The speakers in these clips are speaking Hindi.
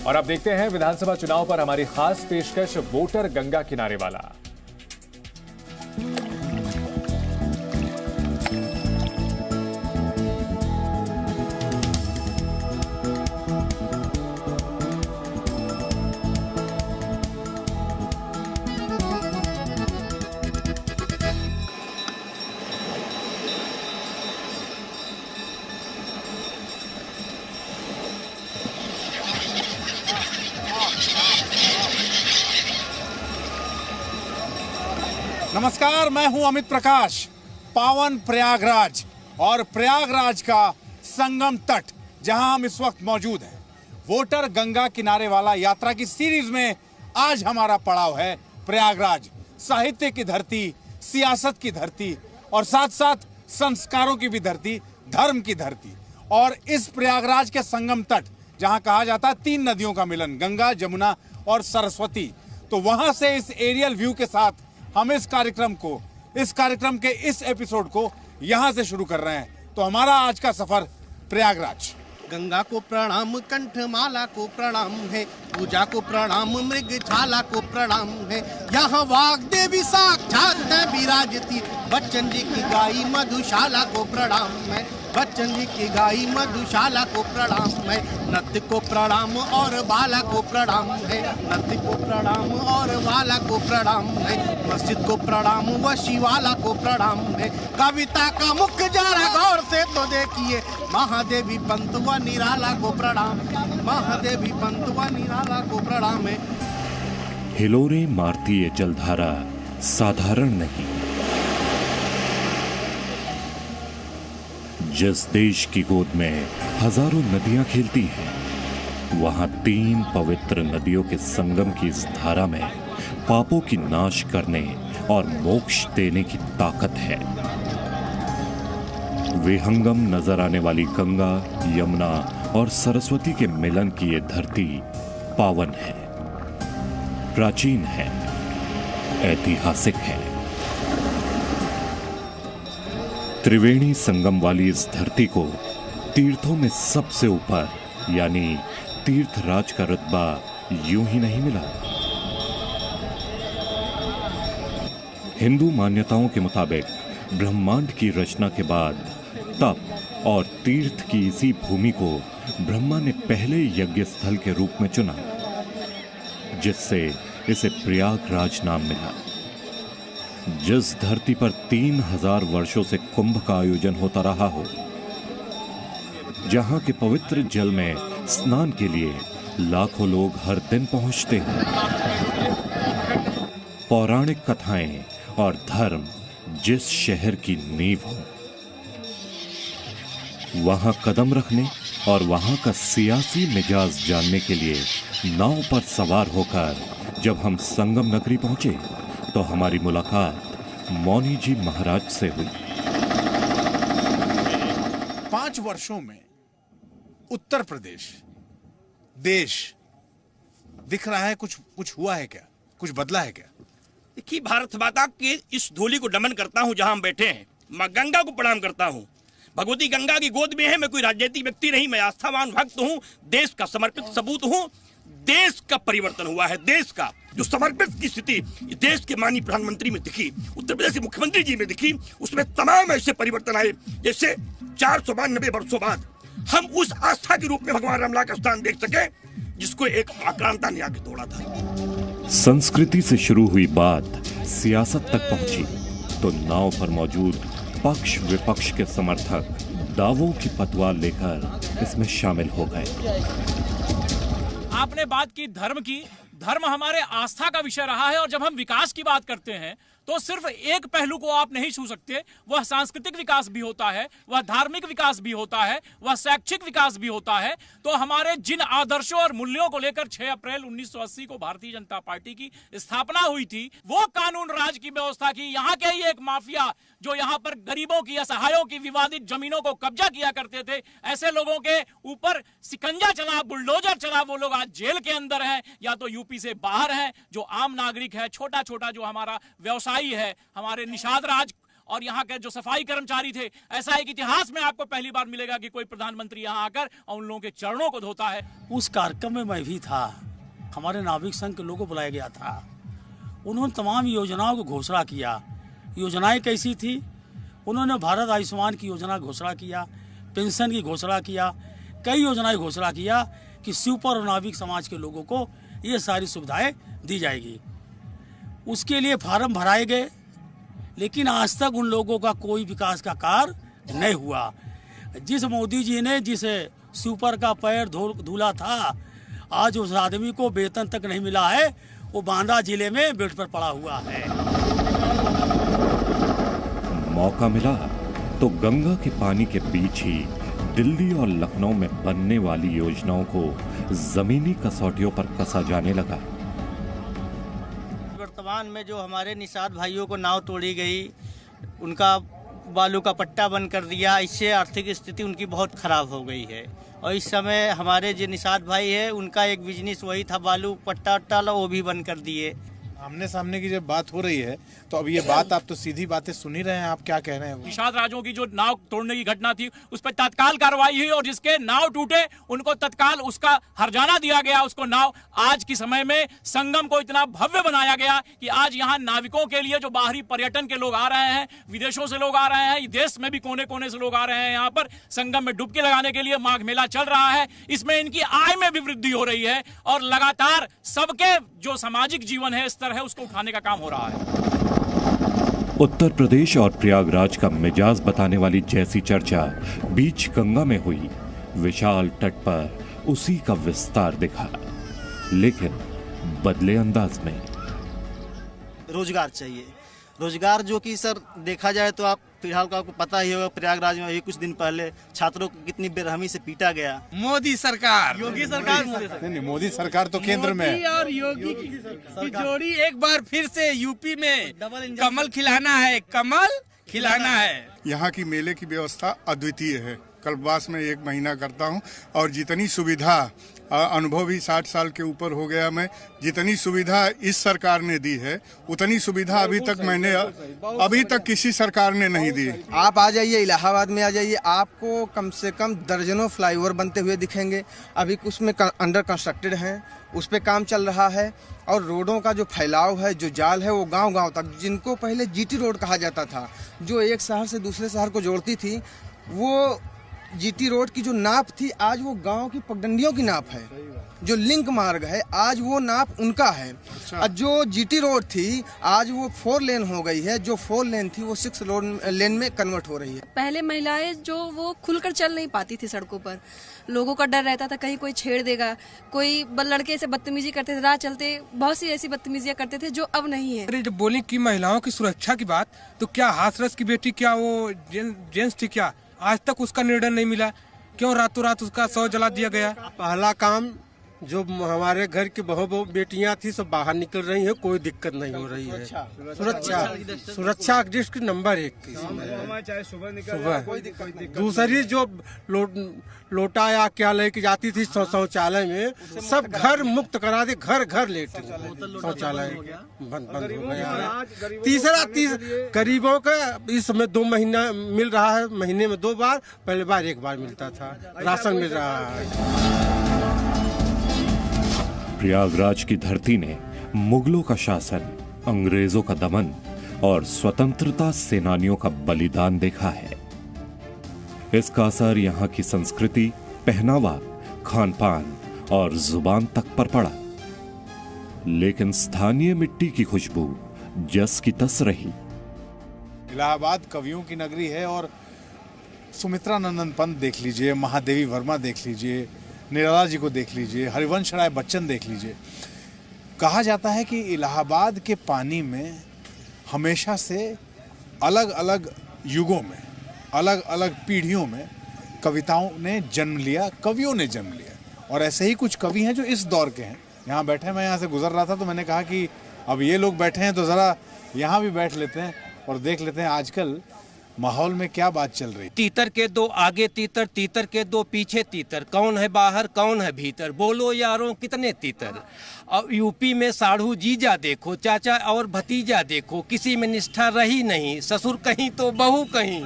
और अब देखते हैं विधानसभा चुनाव पर हमारी खास पेशकश वोटर गंगा किनारे वाला। नमस्कार, मैं हूं अमित प्रकाश। पावन प्रयागराज और प्रयागराज का संगम तट जहां हम इस वक्त मौजूद हैं, वोटर गंगा किनारे वाला यात्रा की सीरीज में आज हमारा पड़ाव है प्रयागराज। साहित्य की धरती, सियासत की धरती और साथ साथ संस्कारों की भी धरती, धर्म की धरती। और इस प्रयागराज के संगम तट जहां कहा जाता है 3 नदियों का मिलन, गंगा, जमुना और सरस्वती, तो वहां से इस एरियल व्यू के साथ हम इस कार्यक्रम के इस एपिसोड को यहां से शुरू कर रहे हैं। तो हमारा आज का सफर प्रयागराज। गंगा को प्रणाम, कंठमाला को प्रणाम है, पूजा को प्रणाम, मृगशाला को प्रणाम है। यहाँ वाग देवी साक्षात विराजती, बच्चन जी की गाई मधुशाला को प्रणाम है, बच्चन जी की गाई मधुशाला को प्रणाम है। नृत्य को प्रणाम और बाला को प्रणाम है, नृत्य को प्रणाम और बाला को प्रणाम है। मस्जिद को प्रणाम व शिवाला को प्रणाम है। कविता का मुख्य जरा गौर से तो देखिए, महादेवी पंत व निराला को प्रणाम, महादेवी पंत व निराला को प्रणाम है। हिलोरे मारती ये जलधारा साधारण नहीं। जिस देश की गोद में हजारों नदियां खेलती हैं, वहां 3 पवित्र नदियों के संगम की इस धारा में पापों की नाश करने और मोक्ष देने की ताकत है। विहंगम नजर आने वाली गंगा, यमुना और सरस्वती के मिलन की ये धरती पावन है, प्राचीन है, ऐतिहासिक है। त्रिवेणी संगम वाली इस धरती को तीर्थों में सबसे ऊपर यानी तीर्थराज का रुतबा यूं ही नहीं मिला। हिंदू मान्यताओं के मुताबिक ब्रह्मांड की रचना के बाद तप और तीर्थ की इसी भूमि को ब्रह्मा ने पहले यज्ञ स्थल के रूप में चुना, जिससे इसे प्रयागराज नाम मिला। जिस धरती पर 3000 वर्षों से कुंभ का आयोजन होता रहा हो, जहां के पवित्र जल में स्नान के लिए लाखों लोग हर दिन पहुंचते हैं। पौराणिक कथाएं और धर्म जिस शहर की नींव हो, वहां कदम रखने और वहां का सियासी मिजाज जानने के लिए नाव पर सवार होकर जब हम संगम नगरी पहुंचे, तो हमारी मुलाकात मौनी जी महाराज से हुई। 5 वर्षों में उत्तर प्रदेश देश दिख रहा है, कुछ हुआ है क्या, कुछ बदला है क्या? देखिए, भारत माता के इस धूलि को नमन करता हूं जहां हम बैठे हैं। मां गंगा को प्रणाम करता हूं। भगवती गंगा की गोद में है। मैं कोई राजनीतिक व्यक्ति नहीं, मैं आस्थावान भक्त हूं, देश का समर्पित सबूत हूं। देश का परिवर्तन हुआ है, देश का जो समर्पित की स्थिति देश के माननीय प्रधानमंत्री में दिखी, उत्तर प्रदेश के मुख्यमंत्री जी में दिखी, उसमें तमाम ऐसे परिवर्तन आए जैसे 492 वर्षों बाद हम उस आस्था के रूप में भगवान रामला का स्थान देख सके जिसको एक आक्रांता ने आके तोड़ा था। संस्कृति से शुरू हुई बात सियासत तक पहुंची तो नाव पर मौजूद पक्ष विपक्ष के समर्थक दावों की पतवार लेकर इसमें शामिल हो गए। आपने बात की धर्म की। धर्म हमारे आस्था का विषय रहा है, और जब हम विकास की बात करते हैं तो सिर्फ एक पहलू को आप नहीं छू सकते। वह सांस्कृतिक विकास भी होता है, वह धार्मिक विकास भी होता है, वह शैक्षिक विकास भी होता है। तो हमारे जिन आदर्शों और मूल्यों को लेकर 6 अप्रैल 1980 को भारतीय जनता पार्टी की स्थापना हुई थी, वो कानून राज की व्यवस्था की। यहाँ के ही एक माफिया जो यहाँ पर गरीबों की, असहायों की विवादित जमीनों को कब्जा किया करते थे, ऐसे लोगों के ऊपर शिकंजा चला, बुलडोजर चला, वो लोग आज जेल के अंदर हैं या तो यूपी से बाहर हैं। जो आम नागरिक है, छोटा छोटा जो हमारा व्यवसायी है, हमारे निषाद राज और यहाँ के जो सफाई कर्मचारी थे, ऐसा एक इतिहास में आपको पहली बार मिलेगा कि कोई प्रधानमंत्री यहाँ आकर और उन लोगों के चरणों को धोता है। उस कार्यक्रम में मैं भी था। हमारे नाविक संघ के लोगों को बुलाया गया था। उन्होंने तमाम योजनाओं को घोषणा किया। योजनाएं कैसी थी? उन्होंने भारत आयुष्मान की योजना घोषणा किया, पेंशन की घोषणा किया, कई योजनाएं घोषणा किया कि शिवपुर और नाविक समाज के लोगों को ये सारी सुविधाएं दी जाएगी। उसके लिए फार्म भराए गए, लेकिन आज तक उन लोगों का कोई विकास का कार्य नहीं हुआ। जिस मोदी जी ने जिसे शिवपुर का पैर धुला था, आज उस आदमी को वेतन तक नहीं मिला है। वो बांदा जिले में बेड पर पड़ा हुआ है। मौका मिला तो गंगा के पानी के बीच ही दिल्ली और लखनऊ में बनने वाली योजनाओं को जमीनी कसौटियों पर कसा जाने लगा। वर्तमान में जो हमारे निषाद भाइयों को नाव तोड़ी गई, उनका बालू का पट्टा बंद कर दिया, इससे आर्थिक स्थिति उनकी बहुत खराब हो गई है। और इस समय हमारे जो निषाद भाई है, उनका एक बिजनेस वही था बालू पट्टा वट्टा, वो भी बंद कर दिए। आमने सामने की जब बात हो रही है तो अब ये बात आप तो सीधी बातें सुन ही रहे हैं, आप क्या कह रहे हैं? निषाद राजों की जो नाव तोड़ने की घटना थी, उस पर तत्काल कार्रवाई हुई और जिसके नाव टूटे उनको तत्काल उसका हर्जाना दिया गया। उसको नाव आज के समय में संगम को इतना भव्य बनाया गया कि आज यहाँ नाविकों के लिए जो बाहरी पर्यटन के लोग आ रहे हैं, विदेशों से लोग आ रहे हैं, देश में भी कोने कोने से लोग आ रहे हैं यहाँ पर संगम में डुबकी लगाने के लिए। माघ मेला चल रहा है, इसमें इनकी आय में भी वृद्धि हो रही है और लगातार सबके जो सामाजिक जीवन है स्तर है उसको उठाने का काम हो रहा है। उत्तर प्रदेश और प्रयागराज का मिजाज बताने वाली जैसी चर्चा बीच गंगा में हुई, विशाल तट पर उसी का विस्तार दिखा, लेकिन बदले अंदाज में। रोजगार चाहिए, रोजगार जो कि सर देखा जाए तो आप फिलहाल को आपको पता ही होगा, प्रयागराज में अभी कुछ दिन पहले छात्रों को कितनी बेरहमी से पीटा गया। मोदी सरकार, योगी सरकार, नहीं, मोदी सरकार तो केंद्र में है। और योगी की जोड़ी एक बार फिर से यूपी में कमल खिलाना है, कमल खिलाना है। यहाँ की मेले की व्यवस्था अद्वितीय है। कल्पवास में 1 महीना करता हूँ और जितनी सुविधा, अनुभव भी 60 साल के ऊपर हो गया मैं, जितनी सुविधा इस सरकार ने दी है उतनी सुविधा अभी तक किसी सरकार ने नहीं दी। आप आ जाइए, इलाहाबाद में आ जाइए, आपको कम से कम दर्जनों फ्लाईओवर बनते हुए दिखेंगे। अभी कुछ में अंडर कंस्ट्रक्टेड हैं, उस पे काम चल रहा है। और रोडों का जो फैलाव है, जो जाल है, वो गांव-गांव तक, जिनको पहले जीटी रोड कहा जाता था, जो एक शहर से दूसरे शहर को जोड़ती थी, वो जीटी रोड की जो नाप थी आज वो गांव की पगडंडियों की नाप है। जो लिंक मार्ग है आज वो नाप उनका है। अच्छा। जो जीटी रोड थी आज वो 4 लेन हो गई है, जो 4 लेन थी वो 6 लेन में कन्वर्ट हो रही है। पहले महिलाएं जो वो खुलकर चल नहीं पाती थी सड़कों पर, लोगों का डर रहता था कहीं कोई छेड़ देगा, कोई लड़के से बदतमीजी करते थे, राह चलते बहुत सी ऐसी बदतमीजियां करते थे जो अब नहीं है। जब बोले कि महिलाओं की सुरक्षा की बात, तो क्या हाथरस की बेटी, क्या वो जेंट्स थी क्या? आज तक उसका निर्णय नहीं मिला, क्यों रातों रात उसका शव जला दिया गया? पहला काम जो हमारे घर की बहू बेटियां थी सब बाहर निकल रही हैं, कोई दिक्कत नहीं हो रही है। सुरक्षा डिस्क नंबर 1 सुबह। दूसरी जो लोटा या क्या लेके जाती थी शौचालय में, सब घर मुक्त करा दे, घर घर लेट शौचालय बंद हो गया। तीसरा गरीबों का इस समय 2 महीना मिल रहा है, महीने में 2 बार, पहले बार 1 बार मिलता था, राशन मिल रहा है। प्रयागराज की धरती ने मुगलों का शासन, अंग्रेजों का दमन और स्वतंत्रता सेनानियों का बलिदान देखा है। इसका असर यहाँ की संस्कृति, पहनावा, खान-पान और जुबान तक पर पड़ा, लेकिन स्थानीय मिट्टी की खुशबू जस की तस रही। इलाहाबाद कवियों की नगरी है और सुमित्रा नंदन पंत देख लीजिए, महादेवी वर्मा देख लीजिए, निराला जी को देख लीजिए, हरिवंश राय बच्चन देख लीजिए। कहा जाता है कि इलाहाबाद के पानी में हमेशा से अलग अलग युगों में, अलग अलग पीढ़ियों में कविताओं ने जन्म लिया, कवियों ने जन्म लिया। और ऐसे ही कुछ कवि हैं जो इस दौर के हैं। यहाँ बैठे, मैं यहाँ से गुजर रहा था तो मैंने कहा कि अब ये लोग बैठे हैं तो ज़रा यहाँ भी बैठ लेते हैं और देख लेते हैं आजकल माहौल में क्या बात चल रही? तीतर के दो आगे तीतर, तीतर के दो पीछे तीतर, कौन है बाहर कौन है भीतर, बोलो यारों कितने तीतर। और यूपी में साढ़ू जीजा देखो, चाचा और भतीजा देखो, किसी में निष्ठा रही नहीं, ससुर कहीं तो बहू कहीं।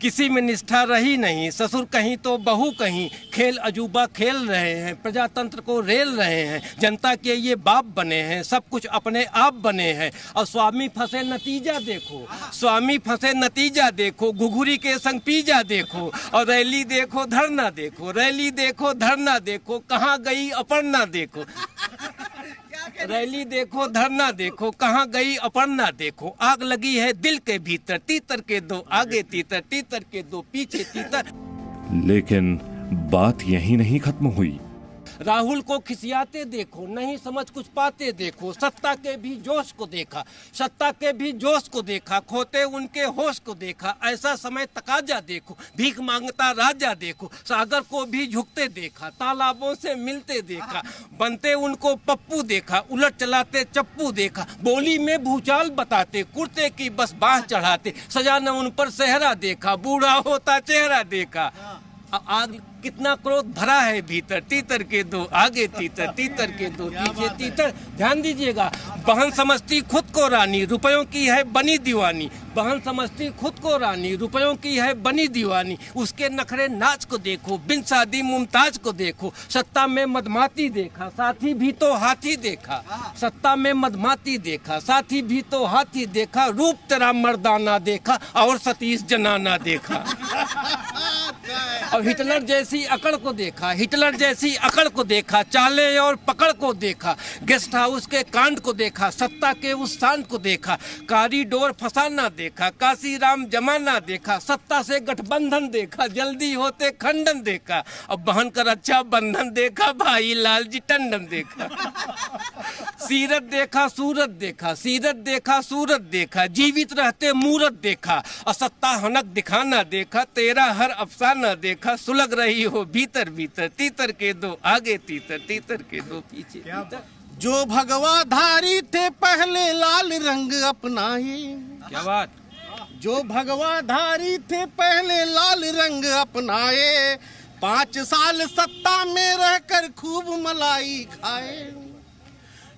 किसी में निष्ठा रही नहीं, ससुर कहीं तो बहू कहीं। खेल अजूबा खेल रहे हैं, प्रजातंत्र को रेल रहे हैं, जनता के ये बाप बने हैं, सब कुछ अपने आप बने हैं। और स्वामी फंसे नतीजा देखो, स्वामी फंसे नतीजा देखो, घुघुरी के संग पीजा देखो। और रैली देखो धरना देखो, रैली देखो धरना देखो, कहाँ गई अपर्णा देखो। रैली देखो धरना देखो, कहाँ गई अपर्णा देखो। आग लगी है दिल के भीतर, तीतर के दो आगे तीतर, तीतर के दो पीछे तीतर। लेकिन बात यहीं नहीं खत्म हुई। राहुल को खिसियाते देखो, नहीं समझ कुछ पाते देखो। सत्ता के भी जोश को देखा, सत्ता के भी जोश को देखा, खोते उनके होश को देखा। ऐसा समय तकाजा देखो, भीख मांगता राजा देखो। सागर को भी झुकते देखा, तालाबों से मिलते देखा। बनते उनको पप्पू देखा, उलट चलाते चप्पू देखा। बोली में भूचाल बताते, कुर्ते की बस बाह चढ़ाते। सजा न उन पर सेहरा देखा, बूढ़ा होता चेहरा देखा। आग कितना क्रोध भरा है भीतर, तीतर के दो आगे तीतर, तीतर के दो पीछे तीतर। ध्यान दीजिएगा, बहन समझती खुद को रानी, रुपयों की है बनी दीवानी। बहन समझती खुद को रानी, रुपयों की है बनी दीवानी। उसके नखरे नाच को देखो, बिन शादी मुमताज को देखो। सत्ता में मदमाती देखा, साथी भी तो हाथी देखा। सत्ता में मदमाती देखा, साथी भी तो हाथी देखा। रूप तेरा मर्दाना देखा और सतीश जनाना देखा। और हिटलर जैसी अकड़ को देखा, हिटलर जैसी अकड़ को देखा। चाले और पकड़ को देखा, गेस्ट हाउस के कांड को देखा। सत्ता के उस शांत को देखा, कॉरिडोर फसाना देखा। काशी राम जमाना देखा, सत्ता से गठबंधन देखा। जल्दी होते खंडन देखा, अब बहन का रक्षा बंधन देखा। भाई लालजी टंडन देखा। सीरत देखा सूरत देखा, सीरत देखा सूरत देखा। जीवित रहते मूरत देखा, असत्ता हनक दिखाना देखा। तेरा हर अफसाना देखा, सुलग रही हो भीतर भीतर। तीतर के दो आगे तीतर, तीतर के दो पीछे तीतर। जो भगवाधारी थे पहले लाल रंग अपनाए। क्या बात। जो भगवाधारी थे पहले लाल रंग अपनाए। 5 साल सत्ता में रहकर खूब मलाई खाए।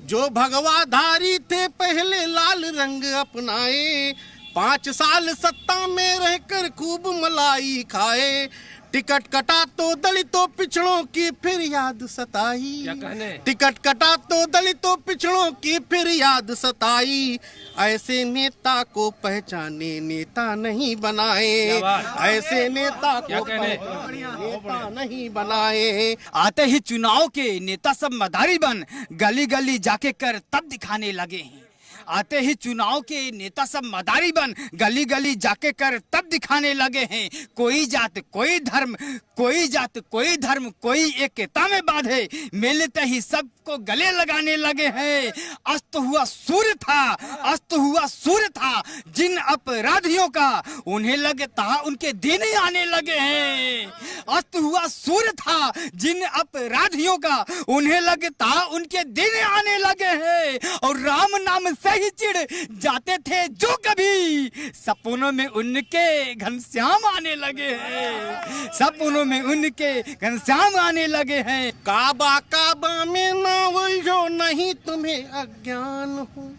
जो भगवाधारी थे पहले लाल रंग अपनाए। 5 साल सत्ता में रहकर खूब मलाई खाए। टिकट कटा तो दलितों पिछड़ों की फिर याद सताई। क्या कहने? टिकट कटा तो दलितों पिछड़ों की फिर याद सताई। ऐसे नेता को पहचाने नेता नहीं बनाए। ऐसे नेता को नेता नहीं बनाए। आते ही चुनाव के नेता सब मदारी बन गली गली जाके कर तब दिखाने लगे हैं। आते ही चुनाव के नेता सब मदारी बन गली गली जाके कर तब दिखाने लगे हैं। कोई जात कोई धर्म, कोई जात कोई धर्म, कोई एकता में बांधे। मिलते ही सबको गले लगाने लगे हैं। अस्त हुआ सूर्य था, अस्त हुआ सूर्य था। जिन अपराधियों का उन्हें लगता उनके दिन ही आने लगे हैं। अस्त हुआ सूर्य था, जिन अपराधियों का उन्हें लगता उनके दिन आने लगे हैं। और राम नाम से ही चिढ़ जाते थे जो कभी, सपनों में उनके घनश्याम आने लगे हैं। सपनों में उनके घनश्याम आने लगे हैं। काबा काबा में ना उलझो नहीं तुम्हें अज्ञान हो।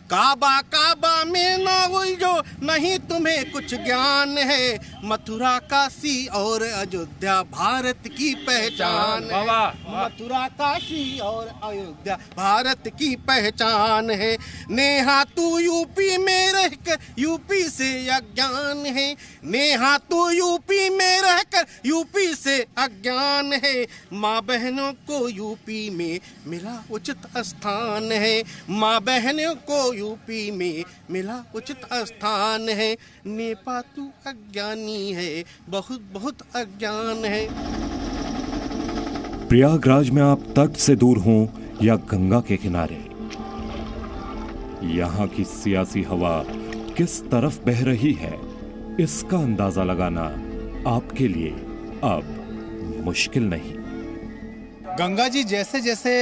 काबा काबा में ना उलझो नहीं तुम्हें कुछ ज्ञान है। मथुरा काशी और अयोध्या भारत की पहचान है। मथुरा काशी और अयोध्या भारत की पहचान है। नेहा तू यूपी में रहकर यूपी से अज्ञान है। नेहा तू यूपी में रहकर यूपी से अज्ञान है। माँ बहनों को यूपी में मिला उचित स्थान है। माँ बहनों को यूपी में मिला उचित स्थान है। नेपा तू अज्ञानी है, बहुत बहुत अज्ञान है। प्रयागराज में आप तट से दूर हों या गंगा के किनारे, यहाँ की सियासी हवा किस तरफ बह रही है, इसका अंदाजा लगाना आपके लिए अब मुश्किल नहीं। गंगा जी जैसे जैसे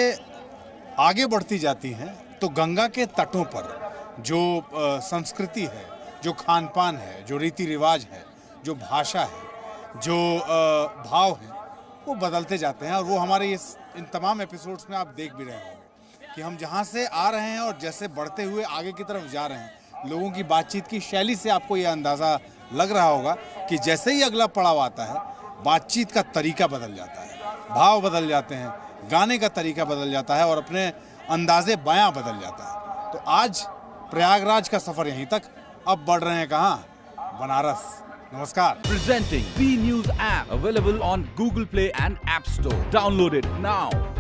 आगे बढ़ती जाती हैं तो गंगा के तटों पर जो संस्कृति है जो खान पान है, जो रीति रिवाज है, जो भाषा है, जो भाव है, वो बदलते जाते हैं। और वो हमारे इन तमाम एपिसोड्स में आप देख भी रहे होंगे कि हम जहाँ से आ रहे हैं और जैसे बढ़ते हुए आगे की तरफ जा रहे हैं, लोगों की बातचीत की शैली से आपको ये अंदाज़ा लग रहा होगा कि जैसे ही अगला पड़ाव आता है, बातचीत का तरीका बदल जाता है, भाव बदल जाते हैं, गाने का तरीका बदल जाता है और अपने अंदाजे बयां बदल जाता है। तो आज प्रयागराज का सफ़र यहीं तक, अब बढ़ रहे हैं कहाँ? बनारस। नमस्कार। Presenting B News app available on Google Play and App Store. Download it now.